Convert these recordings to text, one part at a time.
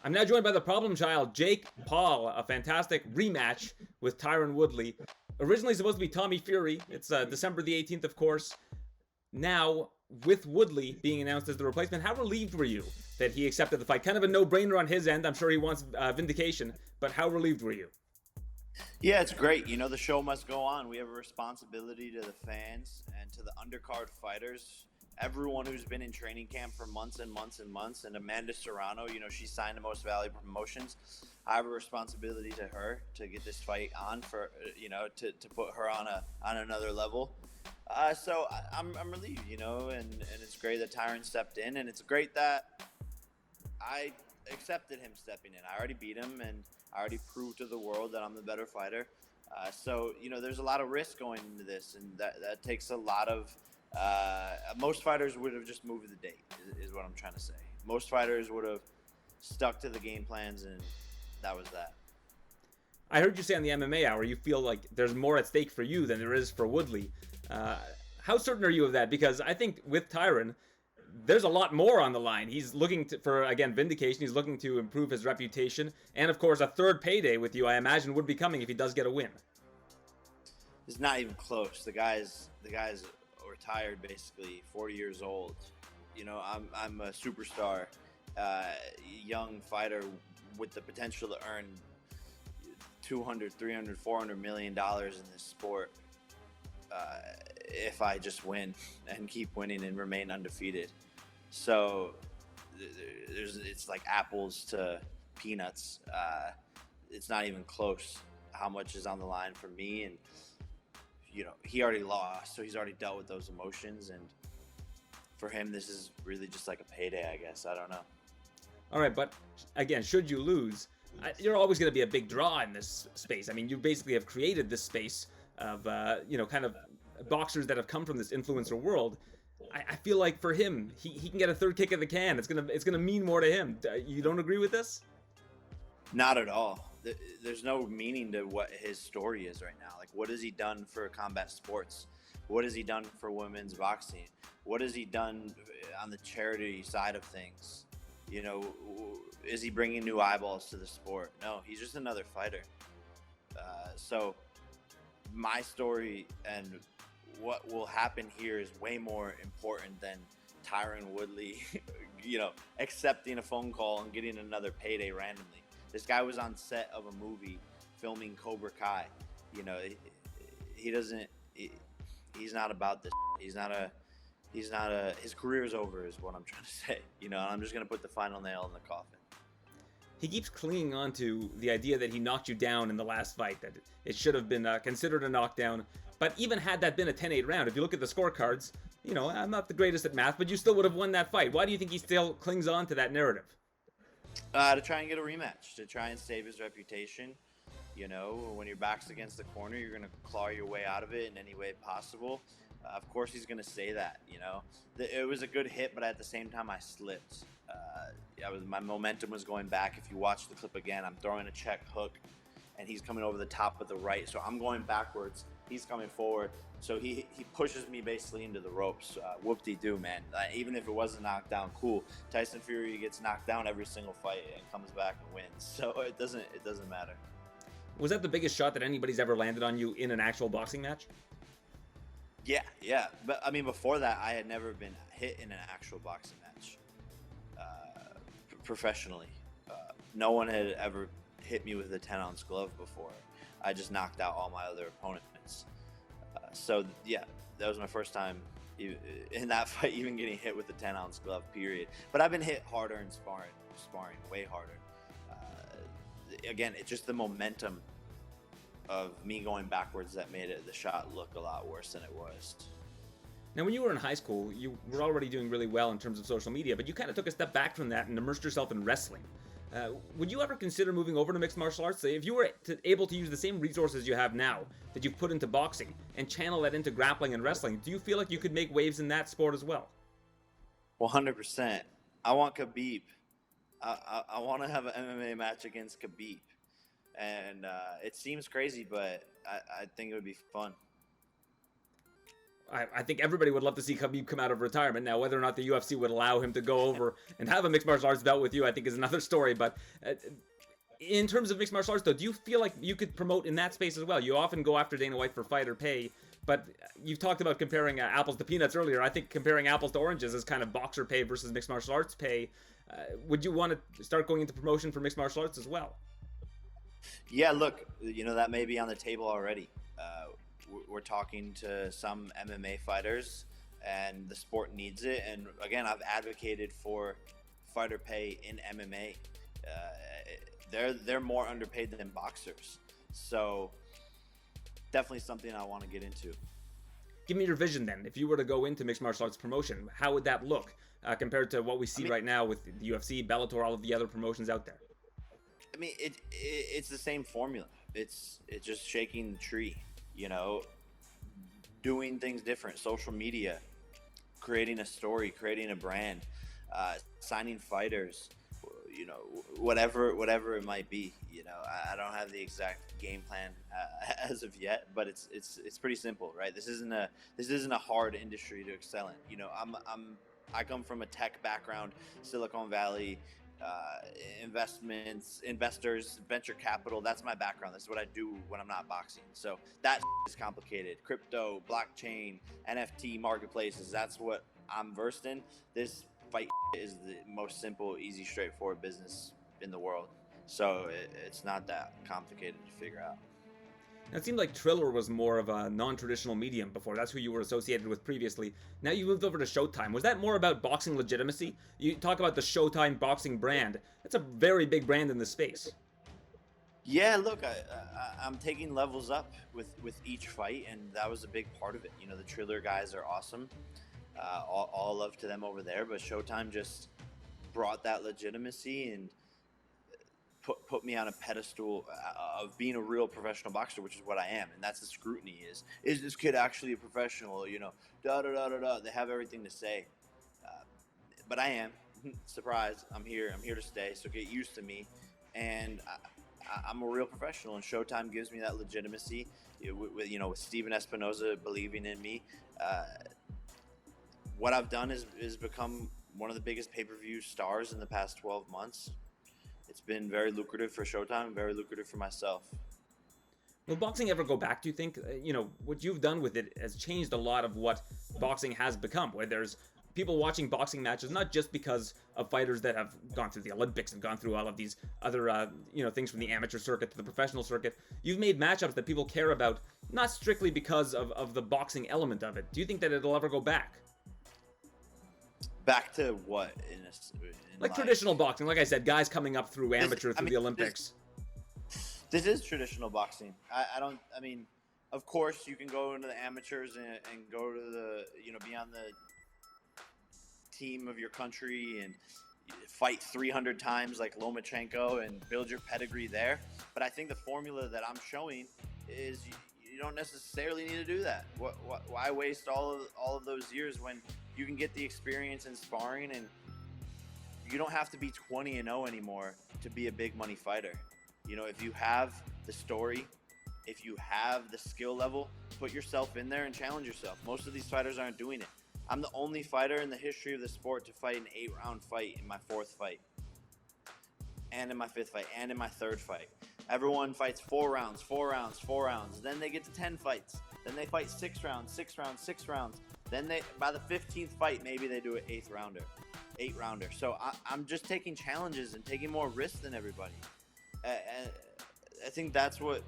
I'm now joined by the problem child, Jake Paul, a fantastic rematch with Tyron Woodley. Originally supposed to be Tommy Fury. It's December the 18th, of course. Now, with Woodley being announced as the replacement, how relieved were you that he accepted the fight? Kind of a no-brainer on his end. I'm sure he wants vindication, but how relieved were you? Yeah, it's great. You know, the show must go on. We have a responsibility to the fans and to the undercard fighters. Everyone who's been in training camp for months and months and months. And Amanda Serrano, you know, she signed the Most Valuable Promotions. I have a responsibility to her to get this fight on for, you know, to put her on another level. So I'm relieved, you know, and it's great that Tyron stepped in, and it's great that I accepted him stepping in. I already beat him, and I already proved to the world that I'm the better fighter. So, you know, there's a lot of risk going into this, and that takes a lot of most fighters would have just moved the date, is what I'm trying to say. Most fighters would have stuck to the game plans, and that was that. I heard you say on the MMA Hour you feel like there's more at stake for you than there is for Woodley. How certain are you of that? Because I think with Tyron, there's a lot more on the line. He's looking for, again, vindication. He's looking to improve his reputation. And, of course, a third payday with you, I imagine, would be coming if he does get a win. It's not even close. The guy's retired, basically, 40 years old. You know, I'm a superstar, young fighter with the potential to earn $200, $300, $400 million in this sport if I just win and keep winning and remain undefeated. So it's like apples to peanuts. It's not even close how much is on the line for me. And, you know, he already lost, so he's already dealt with those emotions. And for him, this is really just like a payday, I guess. I don't know. All right, but again, should you lose, you're always going to be a big draw in this space. I mean, you basically have created this space of, you know, kind of boxers that have come from this influencer world. I feel like for him, he can get a third kick of the can. It's gonna mean more to him. You don't agree with this? Not at all. There's no meaning to what his story is right now. Like, what has he done for combat sports? What has he done for women's boxing? What has he done on the charity side of things? You know, is he bringing new eyeballs to the sport? No, he's just another fighter. So my story and what will happen here is way more important than Tyron Woodley, you know, accepting a phone call and getting another payday randomly. This guy was on set of a movie filming Cobra Kai. You know, he's not about this. His career is over is what I'm trying to say. You know, and I'm just going to put the final nail in the coffin. He keeps clinging on to the idea that he knocked you down in the last fight, that it should have been considered a knockdown. But even had that been a 10-8 round, if you look at the scorecards, you know, I'm not the greatest at math, but you still would have won that fight. Why do you think he still clings on to that narrative? To try and get a rematch, to try and save his reputation. You know, when your back's against the corner, you're going to claw your way out of it in any way possible. Of course he's going to say that, you know. It was a good hit, but at the same time I slipped. My momentum was going back. If you watch the clip again, I'm throwing a check hook, and he's coming over the top with the right. So I'm going backwards. He's coming forward. So he pushes me basically into the ropes. Whoop-de-doo, man. Even if it wasn't knocked down, cool. Tyson Fury gets knocked down every single fight and comes back and wins. So it doesn't matter. Was that the biggest shot that anybody's ever landed on you in an actual boxing match? Yeah. But, I mean, before that, I had never been hit in an actual boxing match professionally. No one had ever hit me with a 10-ounce glove before. I just knocked out all my other opponents. So, yeah, that was my first time in that fight even getting hit with a 10-ounce glove, period. But I've been hit harder in sparring, way harder. Again, it's just the momentum of me going backwards that made the shot look a lot worse than it was. Now, when you were in high school, you were already doing really well in terms of social media, but you kind of took a step back from that and immersed yourself in wrestling. Would you ever consider moving over to mixed martial arts? If you were able to use the same resources you have now that you've put into boxing and channel that into grappling and wrestling, do you feel like you could make waves in that sport as well? 100%. I want Khabib. I want to have an MMA match against Khabib. And it seems crazy, but I think it would be fun. I think everybody would love to see Khabib come out of retirement. Now, whether or not the UFC would allow him to go over and have a mixed martial arts bout with you, I think is another story. But in terms of mixed martial arts, though, do you feel like you could promote in that space as well? You often go after Dana White for fighter pay, but you've talked about comparing apples to peanuts earlier. I think comparing apples to oranges is kind of boxer pay versus mixed martial arts pay. Would you want to start going into promotion for mixed martial arts as well? Yeah, look, that may be on the table already. We're talking to some MMA fighters, and the sport needs it. And again, I've advocated for fighter pay in MMA. They're more underpaid than boxers, so definitely something I want to get into. Give me your vision then. If you were to go into mixed martial arts promotion, how would that look compared to what we see right now with the UFC, Bellator, all of the other promotions out there? I mean, it's the same formula. It's just shaking the tree, doing things different. Social media, creating a story, creating a brand, signing fighters, whatever it might be. I don't have the exact game plan as of yet, but it's pretty simple, right? This isn't a hard industry to excel in. I come from a tech background, Silicon Valley. Investors, venture capital. That's my background. That's what I do when I'm not boxing. So that is complicated. Crypto, blockchain, NFT marketplaces. That's what I'm versed in. This fight is the most simple, easy, straightforward business in the world. So it's not that complicated to figure out. It seemed like Triller was more of a non-traditional medium before. That's who you were associated with previously. Now you moved over to Showtime. Was that more about boxing legitimacy? You talk about the Showtime boxing brand. That's a very big brand in the space. Yeah, look, I'm taking levels up with each fight, and that was a big part of it. The Triller guys are awesome. All love to them over there, but Showtime just brought that legitimacy and put me on a pedestal of being a real professional boxer, which is what I am, and that's the scrutiny is this kid actually a professional? Da da da da da. They have everything to say, but I am. Surprise! I'm here to stay. So get used to me, and I'm a real professional, and Showtime gives me that legitimacy. With Steven Espinoza believing in me, what I've done is become one of the biggest pay-per-view stars in the past 12 months. It's been very lucrative for Showtime, very lucrative for myself. Will boxing ever go back, do you think? What you've done with it has changed a lot of what boxing has become, where there's people watching boxing matches, not just because of fighters that have gone through the Olympics and gone through all of these other, things from the amateur circuit to the professional circuit. You've made matchups that people care about, not strictly because of the boxing element of it. Do you think that it'll ever go back? Back to what? Like traditional boxing, like I said, guys coming up through amateur through the Olympics. This is traditional boxing. I mean, of course you can go into the amateurs and go to the, be on the team of your country and fight 300 times like Lomachenko and build your pedigree there. But I think the formula that I'm showing is you don't necessarily need to do that. Why waste all of those years when you can get the experience in sparring, and you don't have to be 20-0 anymore to be a big money fighter. If you have the story, if you have the skill level, put yourself in there and challenge yourself. Most of these fighters aren't doing it. I'm the only fighter in the history of the sport to fight an 8-round fight in my 4th fight, and in my 5th fight, and in my 3rd fight. Everyone fights 4 rounds, 4 rounds, 4 rounds. Then they get to 10 fights. Then they fight 6 rounds, 6 rounds, 6 rounds. Then by the 15th fight, maybe they do an 8 rounder. So I'm just taking challenges and taking more risks than everybody. I think that's what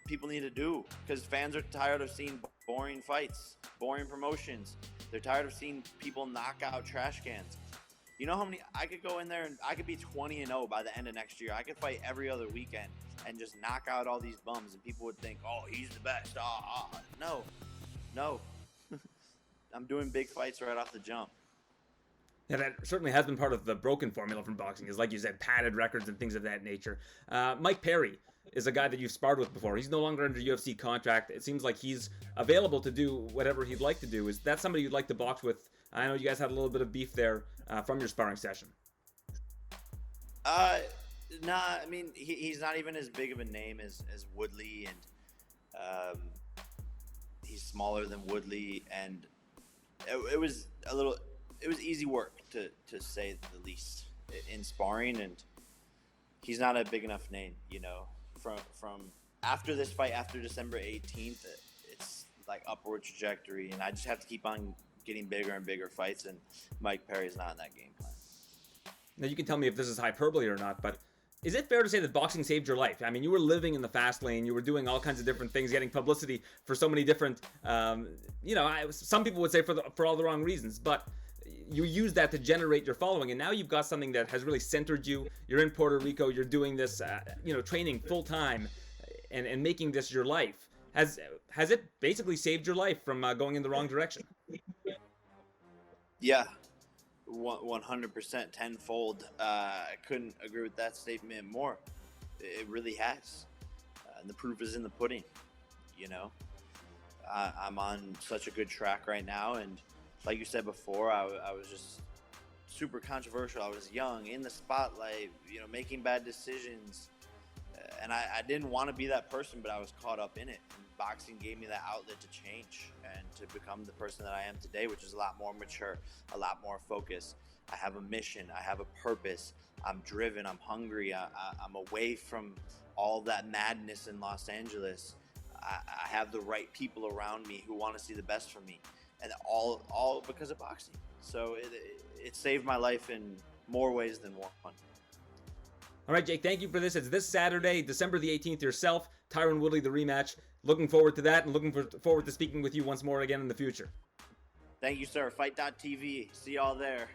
people need to do, because fans are tired of seeing boring fights, boring promotions. They're tired of seeing people knock out trash cans. You know how many I could go in there and I could be 20-0 by the end of next year. I could fight every other weekend and just knock out all these bums, and people would think, "Oh, he's the best." No. I'm doing big fights right off the jump. Yeah, that certainly has been part of the broken formula from boxing, is, like you said, padded records and things of that nature. Mike Perry is a guy that you've sparred with before. He's no longer under UFC contract. It seems like he's available to do whatever he'd like to do. Is that somebody you'd like to box with? I know you guys had a little bit of beef there from your sparring session. Nah, I mean, he's not even as big of a name as Woodley, and He's smaller than Woodley, and it was easy work to say the least in sparring, and he's not a big enough name, from after this fight, after December 18th, it's like upward trajectory, and I just have to keep on getting bigger and bigger fights, and Mike Perry's not in that game plan. Now, you can tell me if this is hyperbole or not, but is it fair to say that boxing saved your life? I mean, you were living in the fast lane, you were doing all kinds of different things, getting publicity for so many different, some people would say for all the wrong reasons, but you use that to generate your following, and now you've got something that has really centered you. You're in Puerto Rico, you're doing this, training full time, and making this your life. Has it basically saved your life from going in the wrong direction? Yeah, 100%, tenfold. I couldn't agree with that statement more. It really has. And the proof is in the pudding. I'm on such a good track right now, and like you said before, I was just super controversial. I was young, in the spotlight, making bad decisions, and I didn't want to be that person, but I was caught up in it. And boxing gave me that outlet to change and to become the person that I am today, which is a lot more mature, a lot more focused. I have a mission, I have a purpose, I'm driven, I'm hungry, I'm away from all that madness in Los Angeles. I have the right people around me who want to see the best for me, and all because of boxing. So it saved my life in more ways than one. All right, Jake, thank you for this. It's this Saturday, December the 18th, yourself, Tyron Woodley, the rematch. Looking forward to that, and looking forward to speaking with you once more again in the future. Thank you, sir. Fight.tv. See y'all there.